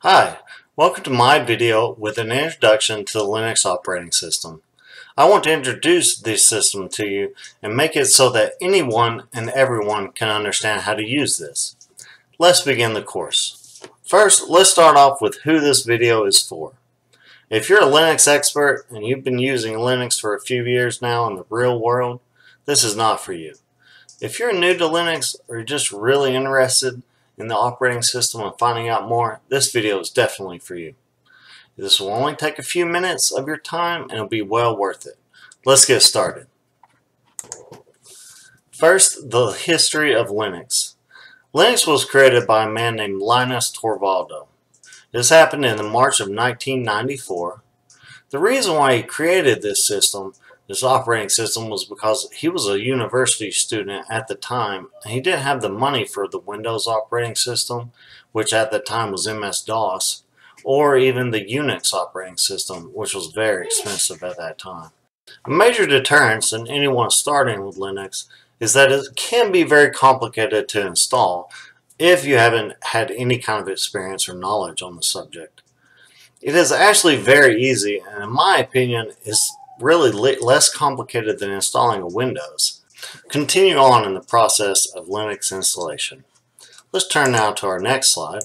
Hi, welcome to my video with an introduction to the Linux operating system. I want to introduce this system to you and make it so that anyone and everyone can understand how to use this. Let's begin the course. First, let's start off with who this video is for. If you're a Linux expert and you've been using Linux for a few years now in the real world, this is not for you. If you're new to Linux or you're just really interested in the operating system and finding out more, this video is definitely for you. This will only take a few minutes of your time and it'll be well worth it. Let's get started. First, the history of Linux. Linux was created by a man named Linus Torvalds. This happened in the March of 1994. The reason why he created this operating system, was because he was a university student at the time and he didn't have the money for the Windows operating system, which at the time was MS-DOS, or even the Unix operating system, which was very expensive at that time. A major deterrence in anyone starting with Linux is that it can be very complicated to install if you haven't had any kind of experience or knowledge on the subject. It is actually very easy, and in my opinion is really less complicated than installing a Windows. Continue on in the process of Linux installation. Let's turn now to our next slide.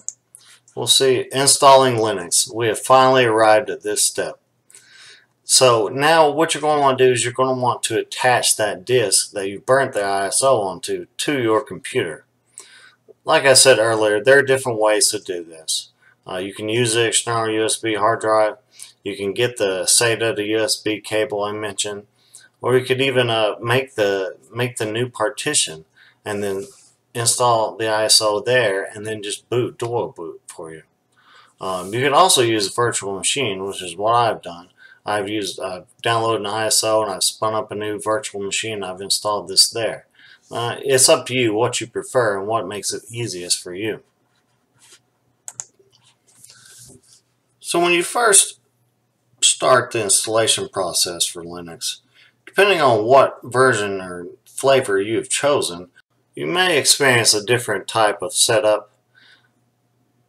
We'll see installing Linux. We have finally arrived at this step. So now what you're going to want to do is you're going to want to attach that disk that you burnt the ISO onto to your computer. Like I said earlier, there are different ways to do this. You can use the external USB hard drive. You can get the SATA to USB cable I mentioned, or you could even make the new partition and then install the ISO there, and then just dual boot for you. You can also use a virtual machine, which is what I've done. I've downloaded an ISO and I've spun up a new virtual machine. I've installed this there. It's up to you what you prefer and what makes it easiest for you. So when you first start the installation process for Linux, depending on what version or flavor you've chosen, you may experience a different type of setup.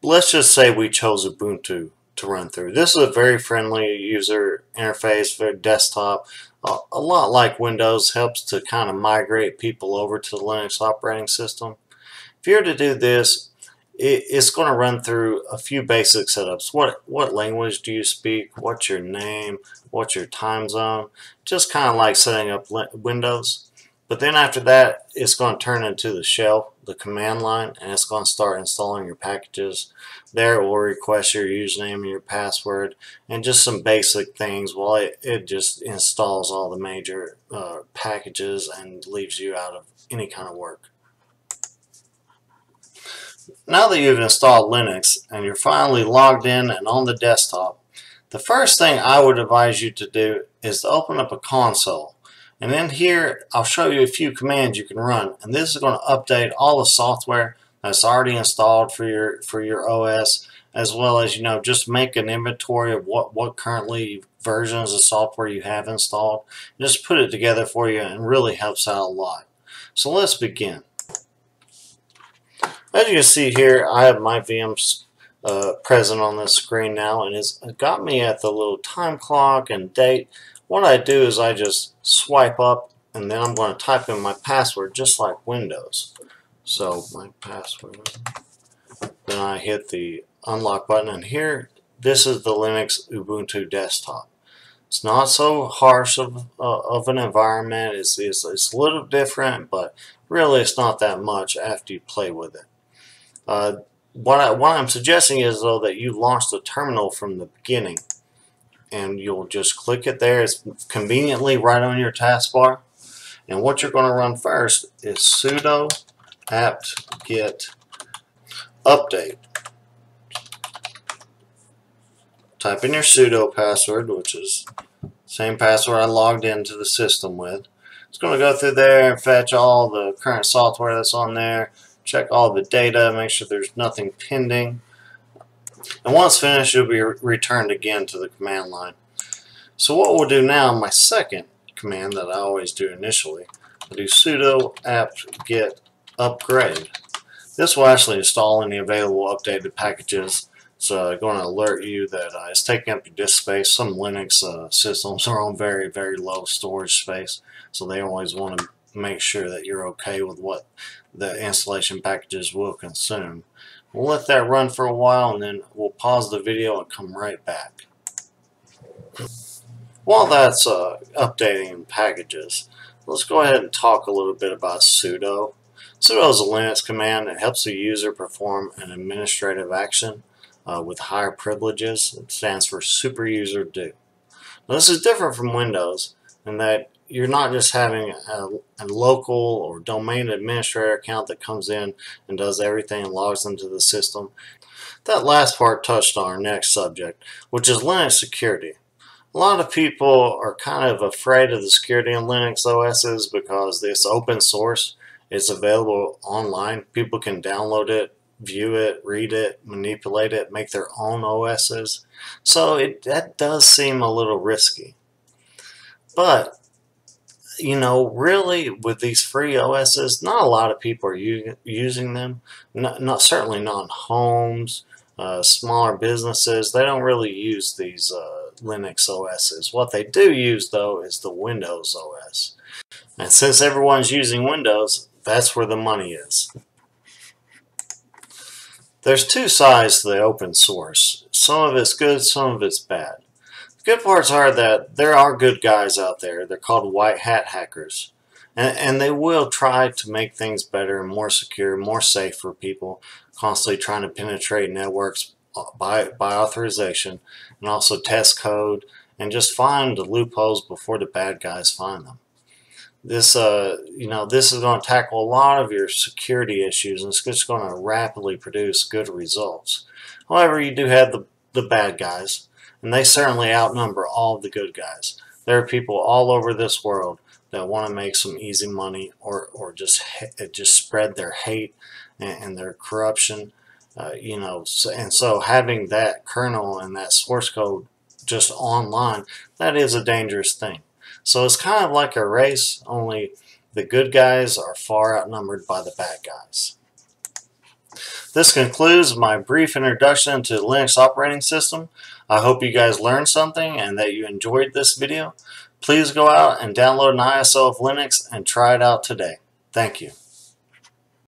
Let's just say we chose Ubuntu to run through. This is a very friendly user interface, very desktop. A lot like Windows, helps to kind of migrate people over to the Linux operating system. If you were to do this, it's going to run through a few basic setups. What language do you speak? What's your name? What's your time zone? Just kind of like setting up Windows. But then after that, it's going to turn into the shell, the command line, and it's going to start installing your packages. There it will request your username and your password and just some basic things while it just installs all the major packages and leaves you out of any kind of work. Now that you've installed Linux and you're finally logged in and on the desktop, the first thing I would advise you to do is to open up a console. And in here, I'll show you a few commands you can run, and this is going to update all the software that's already installed for your OS, as well as just make an inventory of what currently versions of software you have installed. Just put it together for you, and really helps out a lot. So let's begin. As you can see here, I have my VMs present on the screen now, and it's got me at the little time clock and date. What I do is I just swipe up, and then I'm going to type in my password just like Windows. So my password, then I hit the unlock button, and here, this is the Linux Ubuntu desktop. It's not so harsh of an environment. It's a little different, but really it's not that much after you play with it. What I'm suggesting is, though, that you launch the terminal from the beginning, and you'll just click it there. It's conveniently right on your taskbar. And what you're going to run first is sudo apt-get update. Type in your sudo password, which is the same password I logged into the system with. It's going to go through there and fetch all the current software that's on there, check all the data, make sure there's nothing pending. And once finished, you'll be returned again to the command line. So what we'll do now, my second command that I always do initially, I'll do sudo apt-get upgrade. This will actually install any available updated packages It's going to alert you that it's taking up your disk space. Some Linux systems are on very, very low storage space, so they always want to make sure that you're okay with what the installation packages will consume. We'll let that run for a while, and then we'll pause the video and come right back. While that's updating packages, let's go ahead and talk a little bit about sudo. Sudo is a Linux command that helps the user perform an administrative action with higher privileges. It stands for super user do. Now, this is different from Windows in that you're not just having a local or domain administrator account that comes in and does everything and logs into the system. That last part touched on our next subject, which is Linux security. A lot of people are kind of afraid of the security in Linux OSs because it's open source. It's available online. People can download it, view it, read it, manipulate it, make their own OSs. So that does seem a little risky. But, you know, really with these free OSs, not a lot of people are using them. Certainly not in homes, smaller businesses. They don't really use these Linux OSs. What they do use, though, is the Windows OS. And since everyone's using Windows, that's where the money is. There's two sides to the open source. Some of it's good, some of it's bad. The good parts are that there are good guys out there. They're called white hat hackers. And they will try to make things better and more secure, more safe for people, constantly trying to penetrate networks by authorization, and also test code and just find the loopholes before the bad guys find them. This this is going to tackle a lot of your security issues, and it's just going to rapidly produce good results. However, you do have the bad guys, and they certainly outnumber all of the good guys. There are people all over this world that want to make some easy money or just spread their hate and their corruption. So having that kernel and that source code just online, that is a dangerous thing. So it's kind of like a race, only the good guys are far outnumbered by the bad guys. This concludes my brief introduction to the Linux operating system. I hope you guys learned something and that you enjoyed this video. Please go out and download an ISO of Linux and try it out today. Thank you.